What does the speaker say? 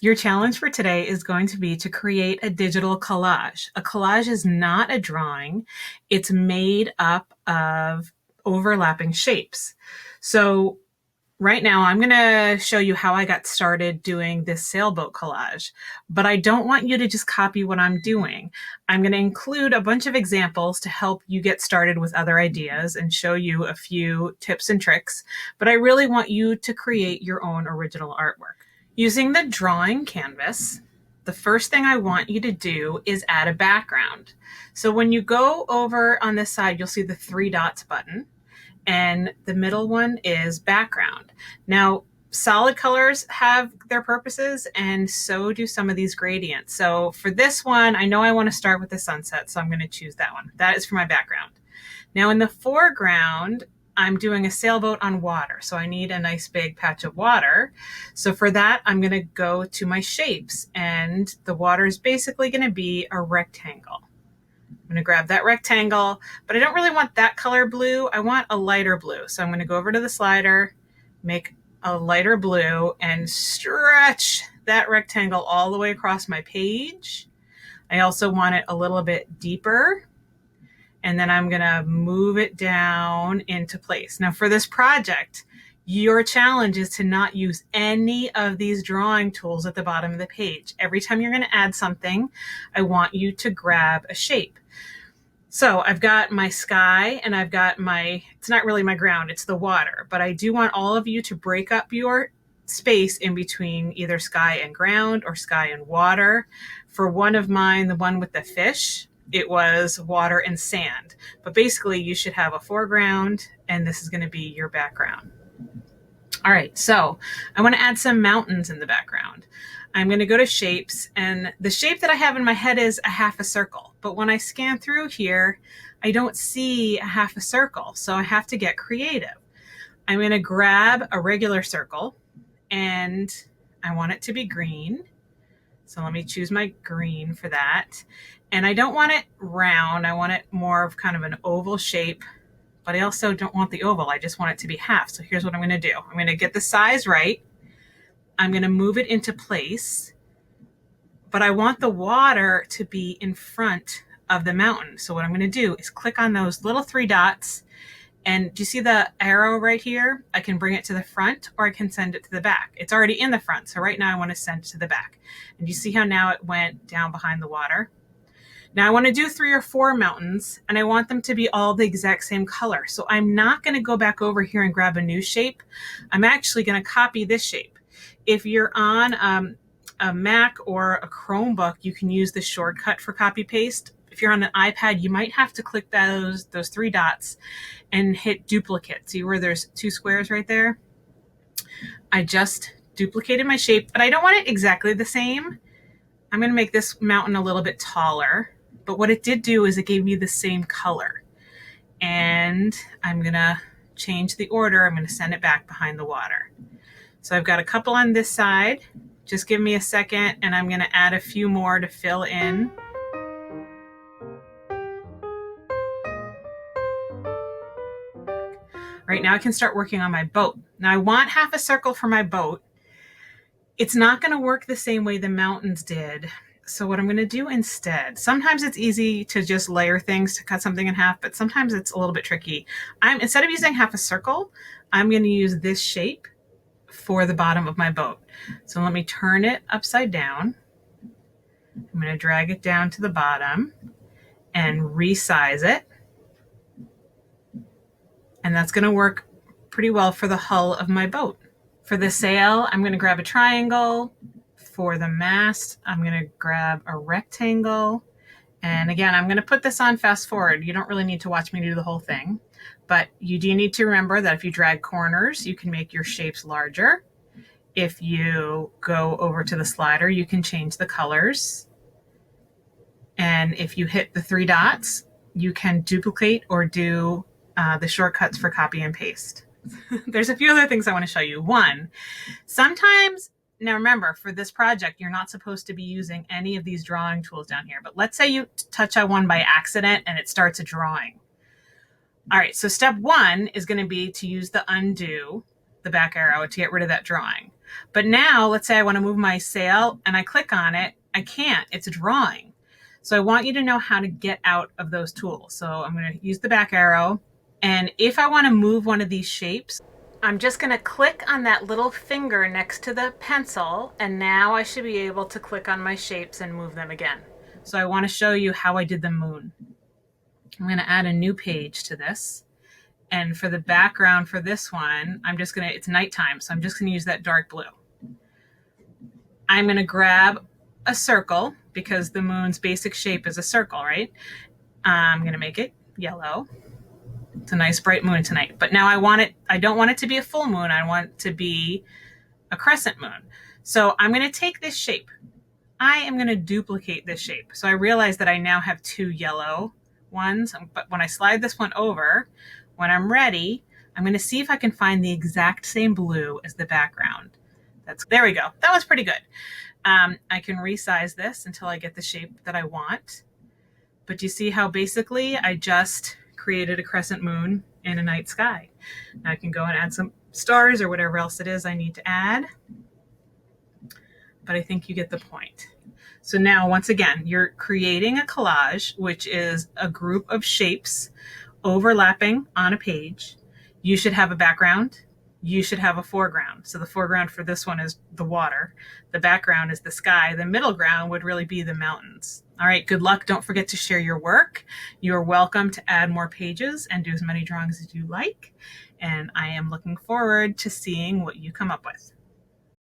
Your challenge for today is going to be to create a digital collage. A collage is not a drawing. It's made up of overlapping shapes. So right now I'm going to show you how I got started doing this sailboat collage, but I don't want you to just copy what I'm doing. I'm going to include a bunch of examples to help you get started with other ideas and show you a few tips and tricks, but I really want you to create your own original artwork. Using the drawing canvas, the first thing I want you to do is add a background. So when you go over on this side, you'll see the three dots button, and the middle one is background. Now, solid colors have their purposes, and so do some of these gradients. So for this one, I know I want to start with the sunset, so I'm going to choose that one. That is for my background. Now in the foreground, I'm doing a sailboat on water, so I need a nice big patch of water. So for that, I'm going to go to my shapes, and the water is basically going to be a rectangle. I'm going to grab that rectangle, but I don't really want that color blue. I want a lighter blue. So I'm going to go over to the slider, make a lighter blue, and stretch that rectangle all the way across my page. I also want it a little bit deeper. And then I'm going to move it down into place. Now for this project, your challenge is to not use any of these drawing tools at the bottom of the page. Every time you're going to add something, I want you to grab a shape. So I've got my sky and I've got it's not really my ground, it's the water, but I do want all of you to break up your space in between either sky and ground or sky and water. For one of mine, the one with the fish, it was water and sand. But basically you should have a foreground and this is going to be your background. All right, so I want to add some mountains in the background. I'm going to go to shapes, and the shape that I have in my head is a half a circle. But when I scan through here, I don't see a half a circle, so I have to get creative. I'm going to grab a regular circle, and I want it to be green. So let me choose my green for that. And I don't want it round. I want it more of kind of an oval shape, but I also don't want the oval. I just want it to be half. So here's what I'm going to do. I'm going to get the size right. I'm going to move it into place, but I want the water to be in front of the mountain. So what I'm going to do is click on those little three dots, and do you see the arrow right here? I can bring it to the front or I can send it to the back. It's already in the front, so right now I want to send it to the back. And you see how now it went down behind the water? Now I want to do 3 or 4 mountains, and I want them to be all the exact same color. So I'm not going to go back over here and grab a new shape. I'm actually going to copy this shape. If you're on a Mac or a Chromebook, you can use the shortcut for copy paste. If you're on an iPad, you might have to click those 3 dots and hit duplicate. See where there's 2 squares right there? I just duplicated my shape, but I don't want it exactly the same. I'm going to make this mountain a little bit taller, but what it did do is it gave me the same color. And I'm going to change the order. I'm going to send it back behind the water. So I've got a couple on this side. Just give me a second, and I'm going to add a few more to fill in. Right now I can start working on my boat. Now I want half a circle for my boat. It's not going to work the same way the mountains did. So what I'm going to do instead, sometimes it's easy to just layer things to cut something in half, but sometimes it's a little bit tricky. Instead of using half a circle, I'm going to use this shape for the bottom of my boat. So let me turn it upside down. I'm going to drag it down to the bottom and resize it. And that's going to work pretty well for the hull of my boat. For the sail, I'm going to grab a triangle. For the mast, I'm going to grab a rectangle. And again, I'm going to put this on fast forward. You don't really need to watch me do the whole thing, but you do need to remember that if you drag corners, you can make your shapes larger. If you go over to the slider, you can change the colors. And if you hit the 3 dots, you can duplicate or do the shortcuts for copy and paste. There's a few other things I want to show you. One, sometimes, now remember, for this project, you're not supposed to be using any of these drawing tools down here, but let's say you touch on one by accident and it starts a drawing. All right, so step 1 is going to be to use the undo, the back arrow, to get rid of that drawing. But now let's say I want to move my sail and I click on it. I can't, it's drawing. So I want you to know how to get out of those tools. So I'm going to use the back arrow. And if I want to move one of these shapes, I'm just going to click on that little finger next to the pencil. And now I should be able to click on my shapes and move them again. So I want to show you how I did the moon. I'm going to add a new page to this. And for the background for this one, I'm just going to, it's nighttime, so I'm just going to use that dark blue. I'm going to grab a circle because the moon's basic shape is a circle, right? I'm going to make it yellow. It's a nice bright moon tonight. But now I don't want it to be a full moon. I want it to be a crescent moon. So I'm going to take this shape. I am going to duplicate this shape. So I realize that I now have two yellow ones. But when I slide this one over, when I'm ready, I'm going to see if I can find the exact same blue as the background. There we go. That was pretty good. I can resize this until I get the shape that I want. But you see how basically I just created a crescent moon in a night sky. Now I can go and add some stars or whatever else it is I need to add. But I think you get the point. So now, once again, you're creating a collage, which is a group of shapes overlapping on a page. You should have a background. You should have a foreground. So the foreground for this one is the water. The background is the sky. The middle ground would really be the mountains. All right, good luck. Don't forget to share your work. You are welcome to add more pages and do as many drawings as you like. And I am looking forward to seeing what you come up with.